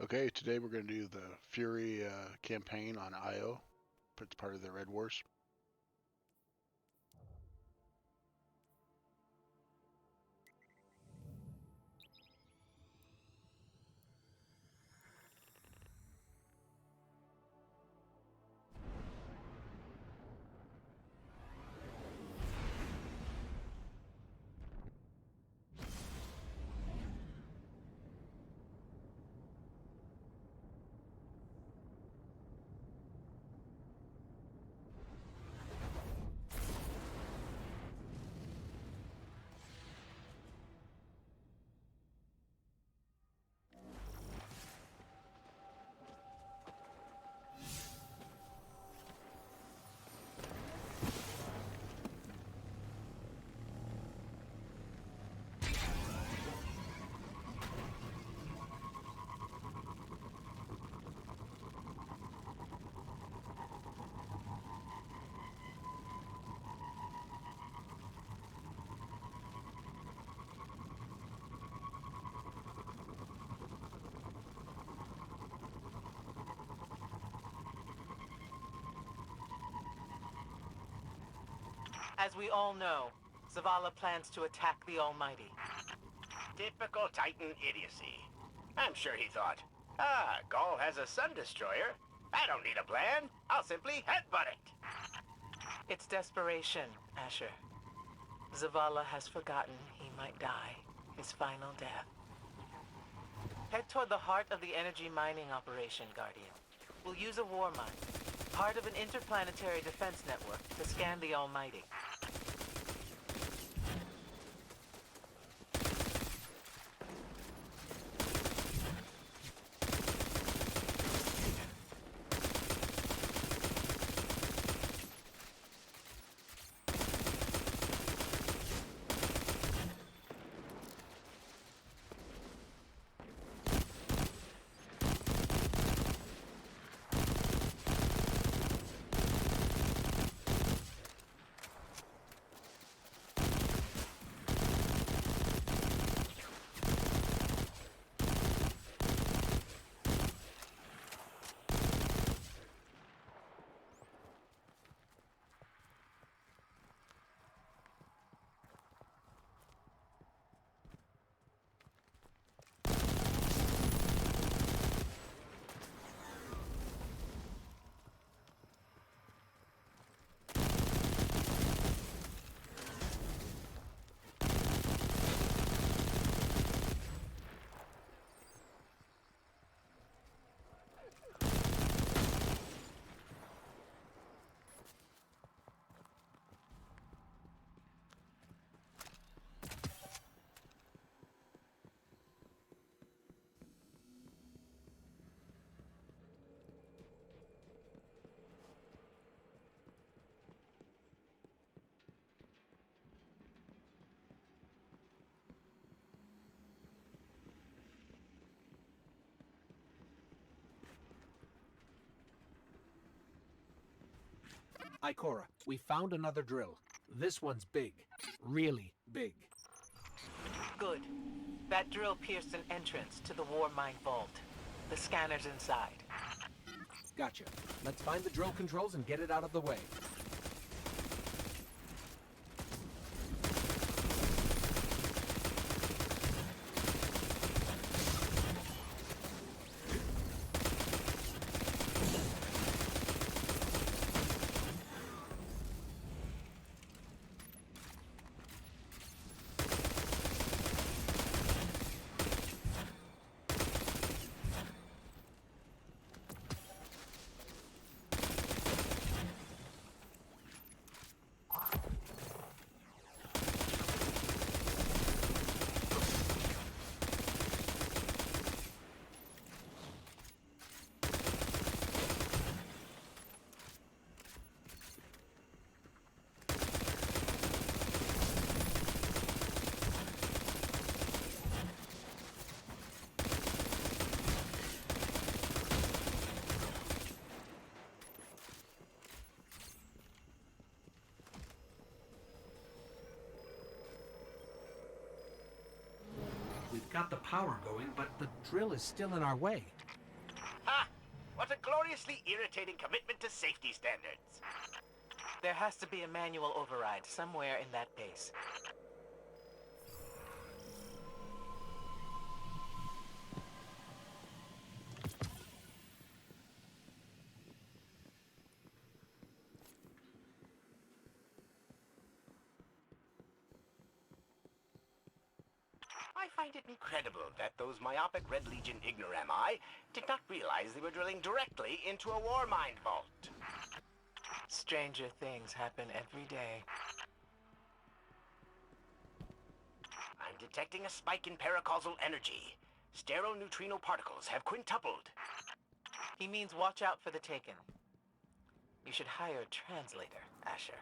Okay, today we're going to do the Fury campaign on IO. It's part of the Red Wars. As we all know, Zavala plans to attack the Almighty. Typical Titan idiocy. I'm sure he thought, Gaul has a Sun Destroyer. I don't need a plan. I'll simply headbutt it. It's desperation, Asher. Zavala has forgotten he might die, his final death. Head toward the heart of the energy mining operation, Guardian. We'll use a war mine, part of an interplanetary defense network, to scan the Almighty. Ikora, we found another drill. This one's big. Really big. Good. That drill pierced an entrance to the war mine vault. The scanner's inside. Gotcha. Let's find the drill controls and get it out of the way. We've got the power going, but the drill is still in our way. What a gloriously irritating commitment to safety standards. There has to be a manual override somewhere in that base. I find it incredible that those myopic Red Legion ignorami did not realize they were drilling directly into a Warmind vault. Stranger things happen every day. I'm detecting a spike in paracausal energy. Stereoneutrino particles have quintupled. He means watch out for the Taken. You should hire a translator, Asher.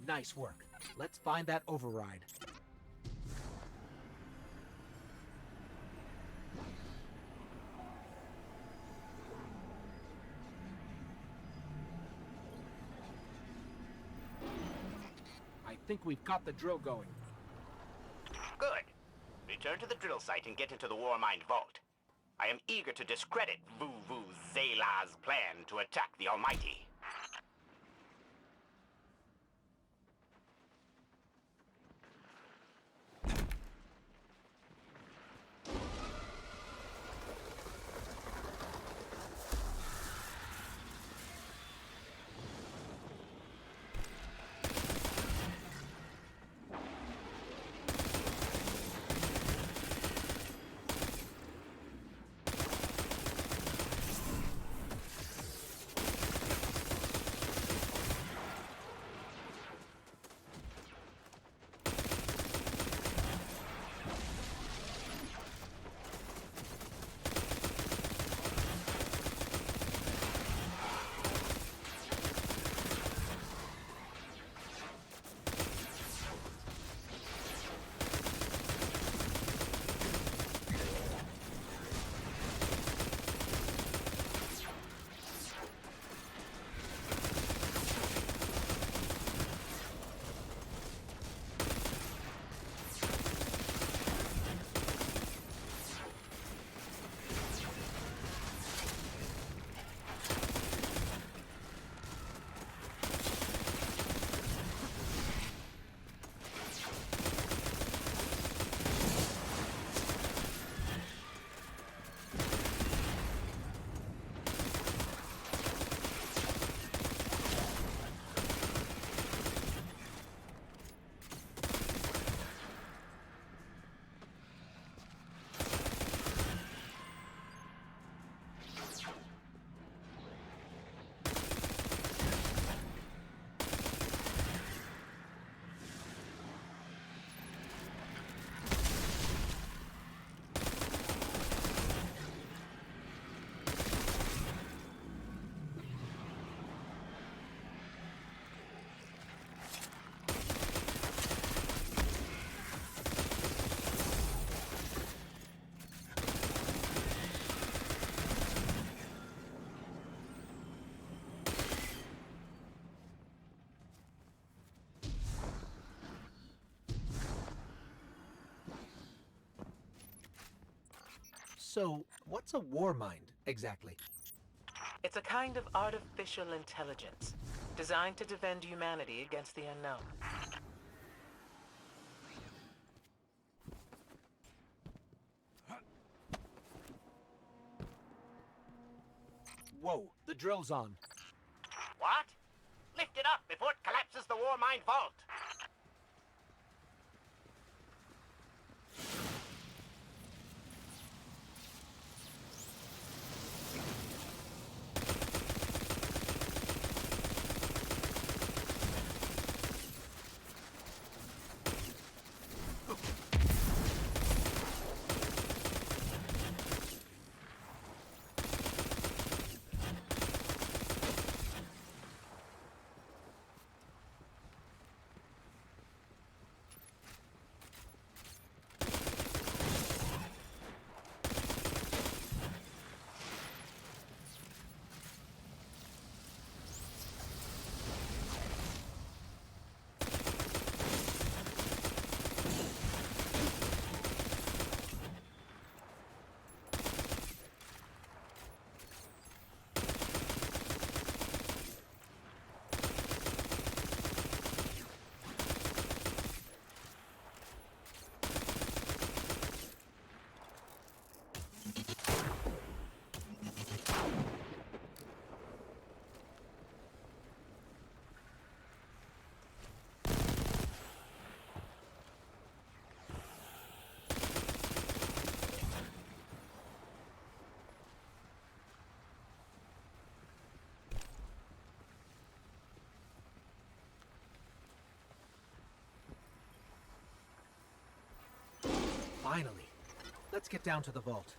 Nice work. Let's find that override. I think we've got the drill going. Good. Return to the drill site and get into the Warmind vault. I am eager to discredit Voo Voo's Zayla's plan to attack the Almighty. So, what's a war mind, exactly? It's a kind of artificial intelligence designed to defend humanity against the unknown. Whoa, the drill's on. What? Lift it up before it collapses the war mine vault. Finally. Let's get down to the vault.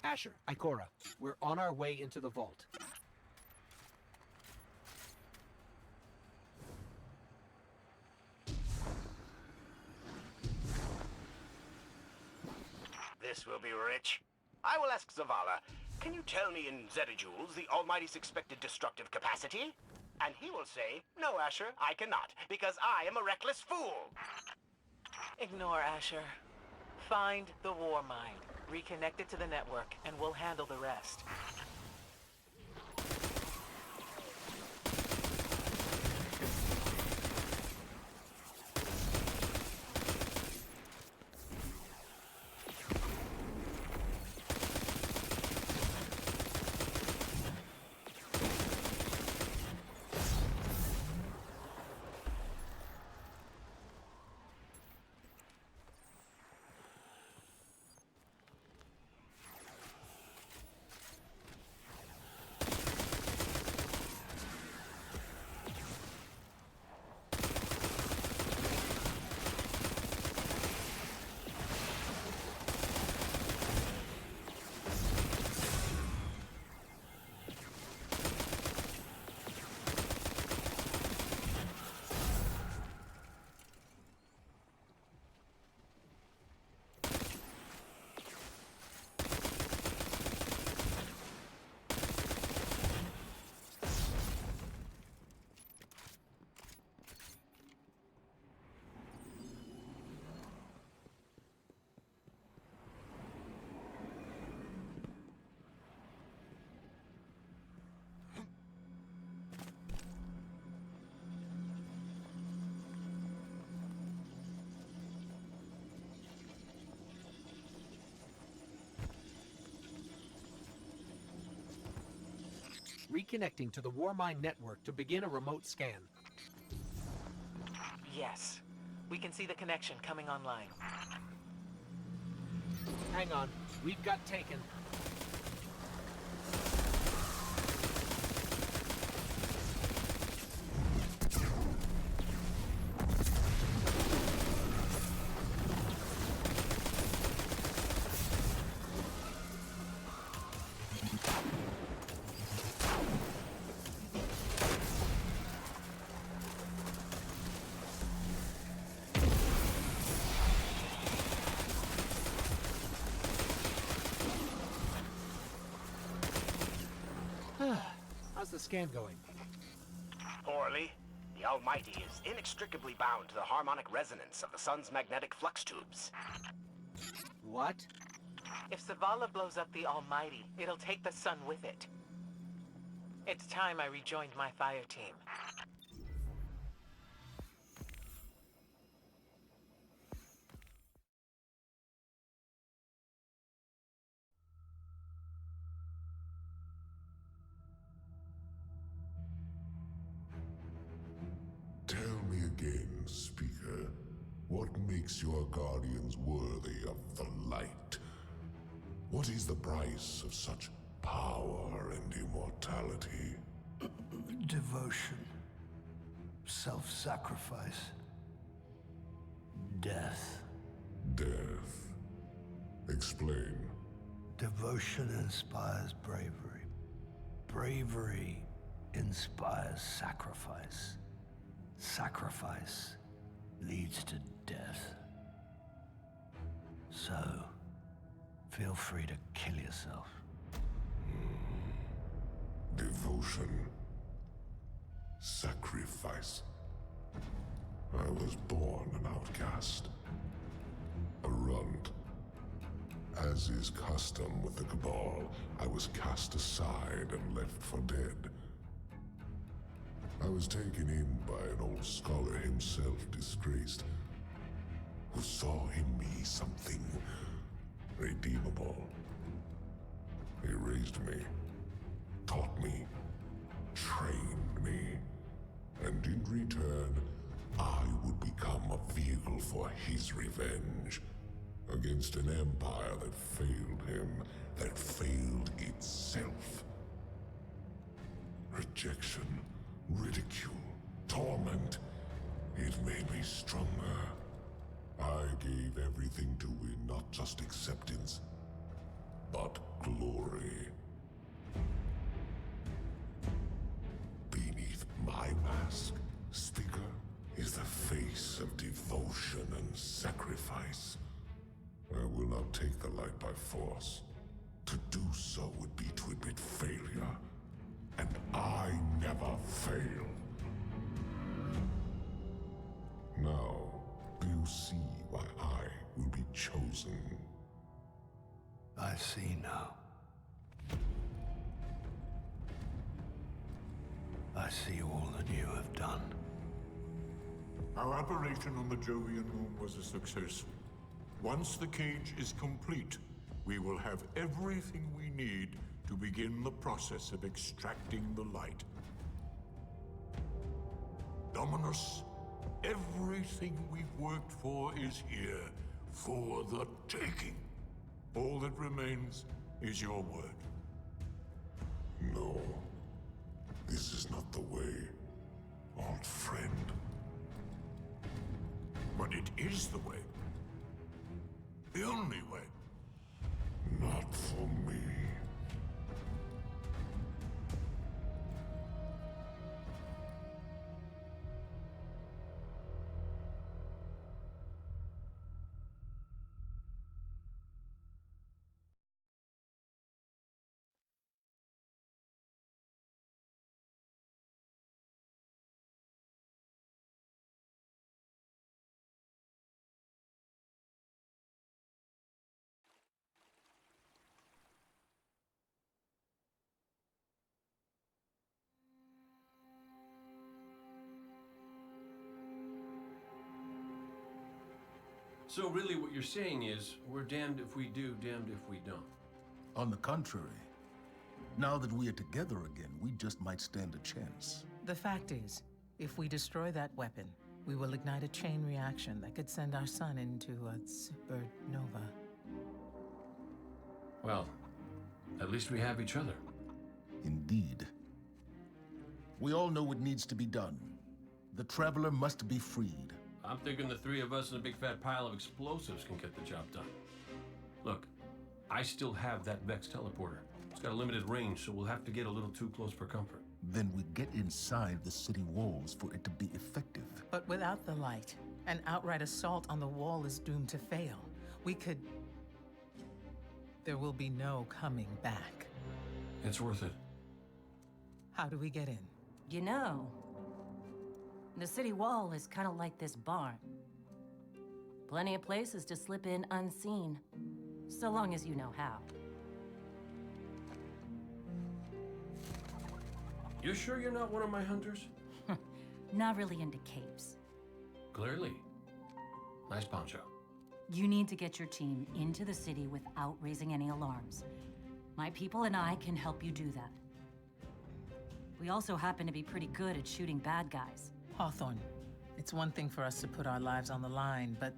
Asher, Ikora, we're on our way into the vault. This will be rich. I will ask Zavala, can you tell me in zettajoules the Almighty's expected destructive capacity? And he will say, no, Asher, I cannot, because I am a reckless fool. Ignore Asher. Find the war mind, reconnect it to the network, and we'll handle the rest. Reconnecting to the Warmind network to begin a remote scan. Yes. We can see the connection coming online. Hang on, we've got taken. How's the scan going? Poorly. The Almighty is inextricably bound to the harmonic resonance of the sun's magnetic flux tubes. What? If Zavala blows up the Almighty, it'll take the sun with it. It's time I rejoined my fire team. Tell me again, Speaker, what makes your guardians worthy of the light? What is the price of such power and immortality? Devotion. Self-sacrifice. Death. Death. Explain. Devotion inspires bravery. Bravery inspires sacrifice. Sacrifice leads to death. So, feel free to kill yourself. Devotion. Sacrifice. I was born an outcast. A runt. As is custom with the Cabal, I was cast aside and left for dead. I was taken in by an old scholar himself, disgraced, who saw in me something redeemable. He raised me, taught me, trained me, and in return, I would become a vehicle for his revenge against an empire that failed him, that failed itself. Rejection, ridicule, torment. It made me stronger. I gave everything to win not just acceptance, but glory. Beneath my mask, Sticker is the face of devotion and sacrifice. I will not take the light by force. To do so would be to admit failure, and I never fail. Now, do you see why I will be chosen? I see now. I see all that you have done. Our operation on the Jovian Moon was a success. Once the cage is complete, we will have everything we need to begin the process of extracting the light. Dominus, everything we've worked for is here, for the taking. All that remains is your word. No. This is not the way, old friend. But it is the way. The only way. Not for me. So really what you're saying is, we're damned if we do, damned if we don't. On the contrary, now that we are together again, we just might stand a chance. The fact is, if we destroy that weapon, we will ignite a chain reaction that could send our sun into a supernova. Well, at least we have each other. Indeed. We all know what needs to be done. The Traveler must be freed. I'm thinking the three of us and a big fat pile of explosives can get the job done. Look, I still have that Vex teleporter. It's got a limited range, so we'll have to get a little too close for comfort. Then we get inside the city walls for it to be effective. But without the light, an outright assault on the wall is doomed to fail. We could... There will be no coming back. It's worth it. How do we get in? You know, the city wall is kind of like this barn. Plenty of places to slip in unseen, so long as you know how. You sure you're not one of my hunters? Not really into capes. Clearly. Nice poncho. You need to get your team into the city without raising any alarms. My people and I can help you do that. We also happen to be pretty good at shooting bad guys. Hawthorne, it's one thing for us to put our lives on the line, but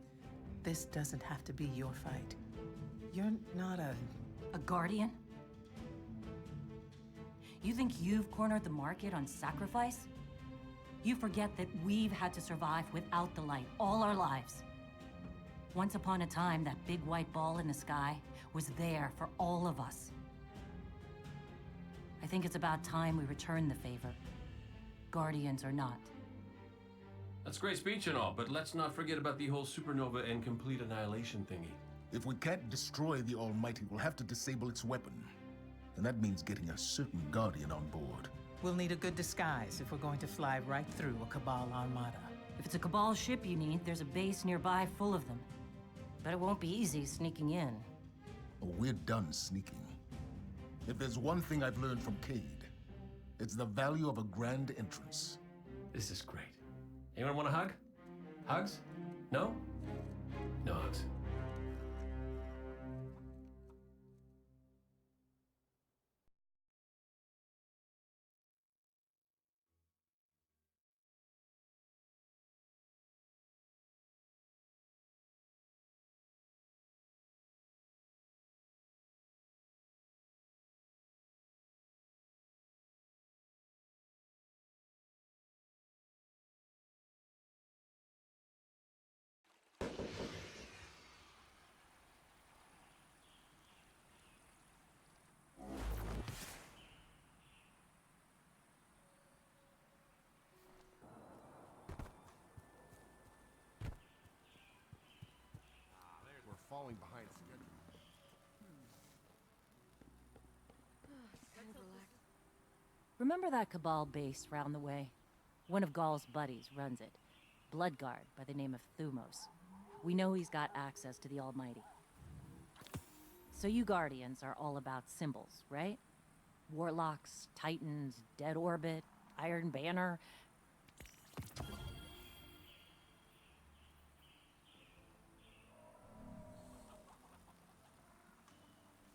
this doesn't have to be your fight. You're not A guardian? You think you've cornered the market on sacrifice? You forget that we've had to survive without the light all our lives. Once upon a time, that big white ball in the sky was there for all of us. I think it's about time we return the favor, guardians or not. That's great speech and all, but let's not forget about the whole supernova and complete annihilation thingy. If we can't destroy the Almighty, we'll have to disable its weapon. And that means getting a certain Guardian on board. We'll need a good disguise if we're going to fly right through a Cabal armada. If it's a Cabal ship you need, there's a base nearby full of them. But it won't be easy sneaking in. Oh, we're done sneaking. If there's one thing I've learned from Cade, it's the value of a grand entrance. This is great. Anyone want a hug? Hugs? No? No hugs. falling behind schedule. Remember that Cabal base round the way? One of Gaul's buddies runs it. Bloodguard by the name of Thumos. We know he's got access to the Almighty. So you Guardians are all about symbols, right? Warlocks, Titans, Dead Orbit, Iron Banner,